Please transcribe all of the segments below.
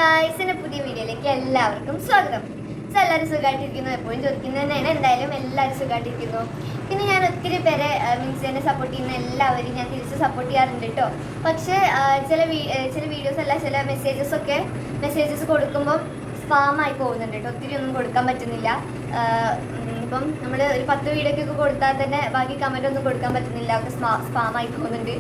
Guys, എൻ്റെ പുതിയ വീഡിയോയിലേക്ക് എല്ലാവർക്കും സ്വാഗതം. എല്ലാവരും സുഖമായിട്ടിരിക്കുന്നു. എപ്പോഴും ചോദിക്കുന്നത് തന്നെയാണ്. എന്തായാലും എല്ലാവരും സുഖമായിട്ടിരിക്കുന്നു. പിന്നെ ഞാൻ ഒത്തിരി പേരെ മീൻസ് എന്നെ സപ്പോർട്ട് ചെയ്യുന്ന എല്ലാവരും ഞാൻ തിരിച്ച് സപ്പോർട്ട് ചെയ്യാറുണ്ട് കേട്ടോ. പക്ഷേ ചില വീഡിയോസ് അല്ല, ചില മെസ്സേജസ് കൊടുക്കുമ്പം സ്പാമായി പോകുന്നുണ്ട് കേട്ടോ. ഒത്തിരി ഒന്നും കൊടുക്കാൻ പറ്റുന്നില്ല. ഇപ്പം നമ്മൾ ഒരു 10 വീഡിയോക്കൊക്കെ കൊടുത്താൽ തന്നെ ബാക്കി കമൻ്റ് ഒന്നും കൊടുക്കാൻ പറ്റുന്നില്ല. ഒക്കെ സ്പാമായി പോകുന്നുണ്ട്.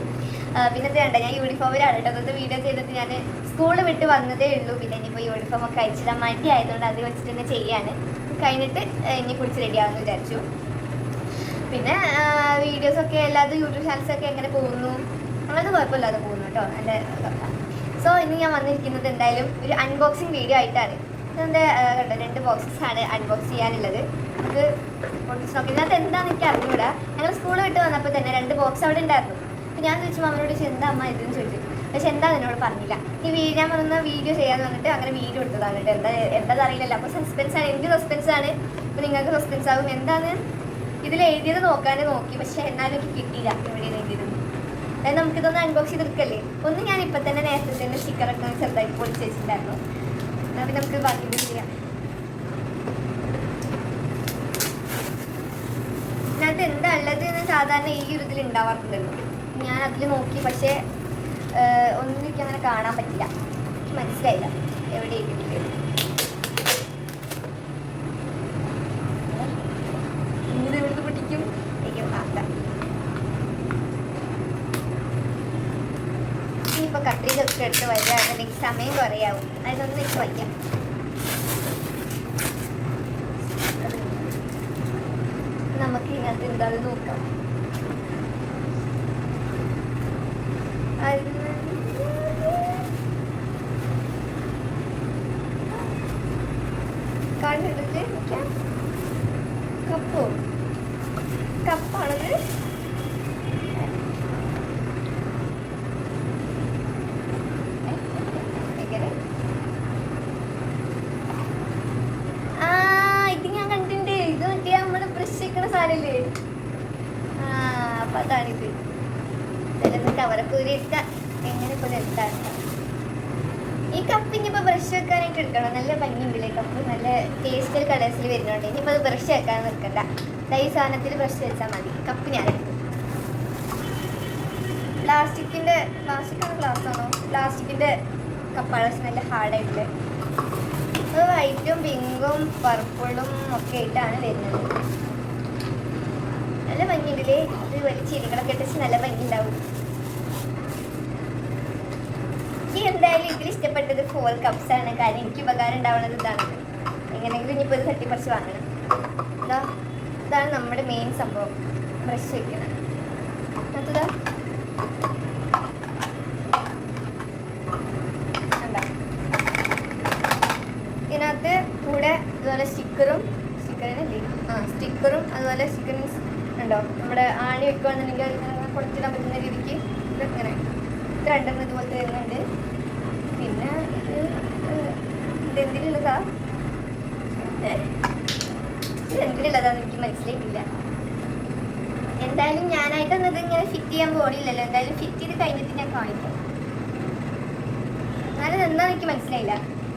പിന്നെ വേണ്ട, ഞാൻ യൂണിഫോമിലാണ് കേട്ടോ. അതൊക്കെ വീഡിയോ ചെയ്തിട്ട് ഞാൻ സ്കൂളിൽ വിട്ട് വന്നതേ ഉള്ളൂ. പിന്നെ ഇനിയിപ്പോൾ യൂണിഫോം ഒക്കെ അയച്ചിടാൻ മടി ആയതുകൊണ്ട് അത് വെച്ചിട്ട് തന്നെ ചെയ്യാണ്. കഴിഞ്ഞിട്ട് ഇനി കുടിച്ച് റെഡിയാവുമെന്ന് വിചാരിച്ചു. പിന്നെ വീഡിയോസൊക്കെ എല്ലാതും യൂട്യൂബ് ചാനൽസൊക്കെ എങ്ങനെ പോകുന്നു, അങ്ങനത്തെ കുഴപ്പമില്ലാതെ പോകുന്നു കേട്ടോ. എൻ്റെ സോ ഇന്ന് ഞാൻ വന്നിരിക്കുന്നത് എന്തായാലും ഒരു അൺബോക്സിങ് വീഡിയോ ആയിട്ടാണ്. ഇതെൻ്റെ കണ്ടോ 2 ബോക്സസാണ് അൺബോക്സ് ചെയ്യാനുള്ളത്. നമുക്ക് പൊട്ടിച്ച് നോക്കി. ഇതിനകത്ത് എന്താണെന്ന് എനിക്ക് അറിഞ്ഞൂടാ. ഞങ്ങൾ സ്കൂളിൽ വിട്ട് വന്നപ്പോൾ തന്നെ 2 ബോക്സ് അവിടെ ഉണ്ടായിരുന്നു. അപ്പോൾ ഞാൻ ചോദിച്ചു അമ്മയോട് എന്താ അമ്മ ഇതെന്ന് ചോദിച്ചു. പക്ഷെ എന്താ എന്നോട് പറഞ്ഞില്ല. ഞാൻ വന്ന വീഡിയോ ചെയ്യാന്ന് പറഞ്ഞിട്ട് അങ്ങനെ വീഡിയോ എടുത്തതാണ് കേട്ടോ. എന്താണെന്ന് അറിയില്ലല്ലോ. അപ്പോൾ സസ്പെൻസാണ്, എനിക്ക് സസ്പെൻസാണ്. അപ്പോൾ നിങ്ങൾക്ക് സസ്പെൻസ് ആകും. എന്താണ് ഇതിൽ എഴുതിയത് നോക്കി, പക്ഷേ എന്നാലും എനിക്ക് കിട്ടിയില്ല എവിടെയാണ് എഴുതിയത്. അതായത് നമുക്കിതൊന്ന് അൺബോക്സ് ചെയ്തെടുക്കല്ലേ. ഒന്ന് ഞാൻ ഇപ്പം തന്നെ നേരത്തെ തന്നെ സ്റ്റിക്കറൊക്കെ ചെറുതായിട്ട് പൊളിച്ച് വെച്ചിട്ടുണ്ടായിരുന്നു. അപ്പം നമുക്ക് ബാക്കി ചെയ്യാം. ഇതിനകത്ത് എന്താ ഉള്ളത് എന്ന് സാധാരണ ഈ ഒരു ഇതിൽ ഉണ്ടാവാറുണ്ടല്ലോ. ഞാൻ അതിൽ നോക്കി, പക്ഷേ ഒന്നും എനിക്ക് അങ്ങനെ കാണാൻ പറ്റില്ല. എനിക്ക് മനസ്സിലായില്ല എവിടെ ഇട്ടിട്ട്. ഇങ്ങനെ ഇവിടുന്ന് പൊട്ടിക്കും ആക്കാം. ഇനിയിപ്പോൾ കത്രികൊക്കെ എടുത്ത് വരികയാണെങ്കിൽ സമയം കുറയാവും. അതിനൊന്നും എനിക്ക് വയ്ക്കാം. നമുക്ക് ഇതിനകത്ത് എന്താണെന്ന് നോക്കാം. കണ്ടിട്ട് കപ്പാണത്. ഇത് ഞാൻ കണ്ടിട്ടുണ്ട്. ഇത് മറ്റേ നമ്മള് ബ്രഷ് വെക്കണ സാധനല്ലേ. അപ്പൊ അതാണിത്. ഇതിലൊന്ന് കവറൊക്കെ ഊരിയിട്ട എങ്ങനെ ഇപ്പോൾ എടുത്താണ്. ഈ കപ്പ് ഇനിയിപ്പോൾ ബ്രഷ് വെക്കാനായിട്ട് എടുക്കണം. നല്ല ഭംഗിയുണ്ടല്ലേ കപ്പ്. നല്ല ടേസ്റ്റൽ കളേഴ്സിൽ വരുന്നുണ്ട്. ഇനിയിപ്പോൾ അത് ബ്രഷ് വെക്കാൻ നിൽക്കണ്ട. ഈ സാധനത്തിൽ ബ്രഷ് വെച്ചാൽ മതി. കപ്പ് ഞാൻ എടുത്തു. പ്ലാസ്റ്റിക്കാണോ ഗ്ലാസ്സാണോ? പ്ലാസ്റ്റിക്കിൻ്റെ കപ്പാണ്. നല്ല ഹാർഡായിട്ട് അത് വൈറ്റും പിങ്കും പർപ്പിളും ഒക്കെ ആയിട്ടാണ് വരുന്നത്. നല്ല ഭംഗിയുണ്ടല്ലേ. ഇത് വലിയ ചെടികളൊക്കെ ഇട്ടിച്ച് നല്ല ഭംഗി ഉണ്ടാവും. എനിക്ക് എന്തായാലും ഇതിൽ ഇഷ്ടപ്പെട്ടത് 4 കപ്സാണ്. കാര്യം എനിക്ക് ഉപകാരം ഉണ്ടാവുന്നത് ഇതാണ്. എങ്ങനെയെങ്കിലും ഇനിയിപ്പോൾ ഇത് തട്ടിപ്പറിച്ച് വാങ്ങണം. ഇതാണ് നമ്മുടെ മെയിൻ സംഭവം. ബ്രഷ് വയ്ക്കണം. അടുത്തതാ ഇതിനകത്ത് കൂടെ ഇതുപോലെ സ്റ്റിക്കറും അതുപോലെ സ്റ്റിക്കറിന് ഉണ്ടോ. നമ്മുടെ ആണി വെക്കുകയാണെന്നുണ്ടെങ്കിൽ കൊടുത്തിടാൻ പറ്റുന്ന രീതിക്ക് ഇങ്ങനെ 2 ഇതുപോലത്തെ വരുന്നുണ്ട്. പിന്നെ ഇതെന്തിനുള്ളതാന്ന് എനിക്ക് മനസ്സിലായിട്ടില്ല. എന്തായാലും ഞാനായിട്ടൊന്നും ഇതിങ്ങനെ ഫിറ്റ് ചെയ്യാൻ പോണില്ലല്ലോ. എന്തായാലും ഫിറ്റ് ചെയ്ത് കഴിഞ്ഞിട്ട് ഞാൻ കാണിക്കാം. എന്നാലും എന്താണെന്ന് എനിക്ക് മനസ്സിലായില്ല.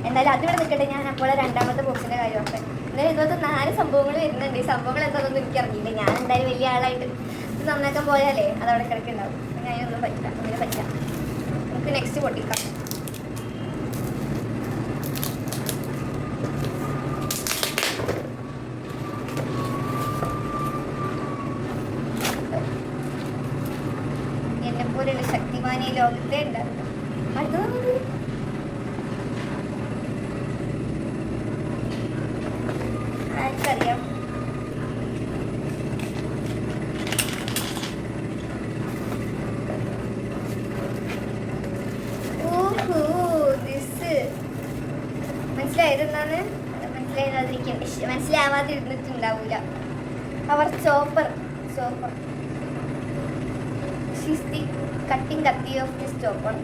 എന്തായാലും അതിവിടെ നിൽക്കട്ടെ. ഞാൻ അപ്പോൾ 2ാമത്തെ ബോക്സിൻ്റെ കാര്യമൊക്കെ എന്നാലും ഇതുപോലത്തെ 4 സംഭവങ്ങൾ വരുന്നുണ്ട്. ഈ സംഭവങ്ങൾ എന്താണെന്നൊന്നും എനിക്കറിയില്ല. ഞാൻ എന്തായാലും വലിയ ആളായിട്ട് ഇത് നന്നാക്കാൻ പോയാലേ അതവിടെ കിടക്കുന്നുണ്ടാവും. അതിനൊന്നും പറ്റില്ല. നമുക്ക് നെക്സ്റ്റ് പൊട്ടിക്കാം. എന്നെ പോലെയുള്ള ശക്തിമാനി ലോകത്തെ ഉണ്ടാകും. അടുത്തത് ആർക്കറിയാം. മനസ്സിലായതെന്നാണ് മനസ്സിലാവാതിരുന്നിട്ടുണ്ടാവൂല. അവർ ചോപ്പർ ഷീസ് ദി കട്ടിംഗ് കത്തി ഓഫ് ദിസ് ചോപ്പർ.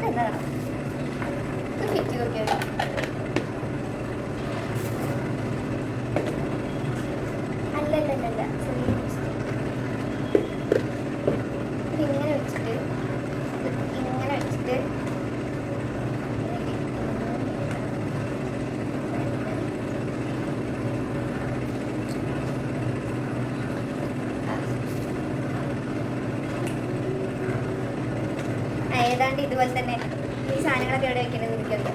എന്താണ് ഫിറ്റ് നോക്കിയത്? അല്ലല്ലല്ല ചെറിയ ഇങ്ങനെ വെച്ചിട്ട് ഏതാണ്ട് ഇതുപോലെ തന്നെ ഈ സാധനങ്ങളൊക്കെ എവിടെ വെക്കണമെന്ന് എനിക്കുണ്ട്.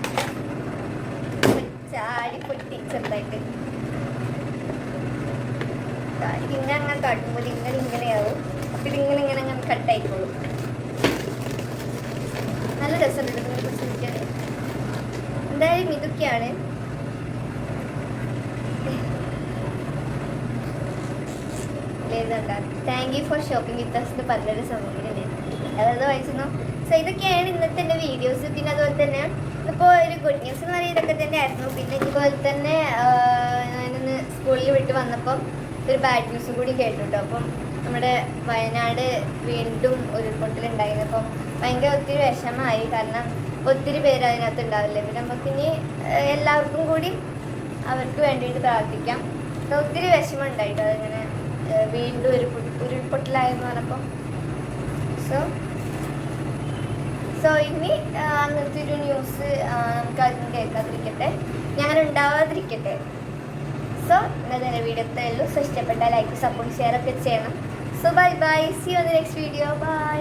ചാടി പൊട്ടി ചെറുതായിട്ട് ഇതിങ്ങനെ അങ്ങനെ കാട്ടുമ്പോൾ ഇങ്ങനെയാവും. അപ്പം ഇങ്ങനെ അങ്ങനെ കട്ടായിക്കോളും. നല്ല രസമുണ്ട് ഇതിനെ കുറിച്ച് ചിന്തിക്കാൻ. എന്തായാലും ഇതൊക്കെയാണ്. Thank you for shopping with us എന്ന് പറഞ്ഞൊരു സംഭവം അതായത് വായിച്ചിരുന്നു. സോ ഇതൊക്കെയാണ് ഇന്നത്തെ എൻ്റെ വീഡിയോസ്. പിന്നെ അതുപോലെ തന്നെ ഇപ്പോൾ ഒരു ഗുഡ് ന്യൂസ് എന്ന് പറയുന്നത് ഇതൊക്കെ തന്നെ ആയിരുന്നു. പിന്നെ ഇതുപോലെ തന്നെ ഞാനിന്ന് സ്കൂളിൽ വിട്ട് വന്നപ്പം ഒരു ബാഡ് ന്യൂസും കൂടി കേട്ടു കേട്ടോ. അപ്പം നമ്മുടെ വയനാട് വീണ്ടും ഉരുൾപൊട്ടലുണ്ടായിരുന്നു. അപ്പം ഭയങ്കര ഒത്തിരി വിഷമമായി. കാരണം ഒത്തിരി പേര് അതിനകത്ത് ഉണ്ടാവില്ലേ. പിന്നെ നമുക്കിനി എല്ലാവർക്കും കൂടി അവർക്ക് വേണ്ടിയിട്ട് പ്രാർത്ഥിക്കാം. ഒത്തിരി വിഷമം ഉണ്ടായിട്ടോ അതിങ്ങനെ വീണ്ടും ഉരുൾപൊട്ടലായെന്ന് പറഞ്ഞപ്പോൾ. സോ ഇനി അങ്ങനത്തെ ഒരു ന്യൂസ് നമുക്ക് ആർക്കും കേൾക്കാതിരിക്കട്ടെ, ഞാൻ ഉണ്ടാവാതിരിക്കട്ടെ. സോ ഇന്നത്തെ വീഡിയോത്തെ ഉള്ളൂ. സോ ഇഷ്ടപ്പെട്ടാൽ ലൈക്ക്, സപ്പോർട്ട്, ഷെയർ ഒക്കെ ചെയ്യണം. So bye bye, see you on the next video. By.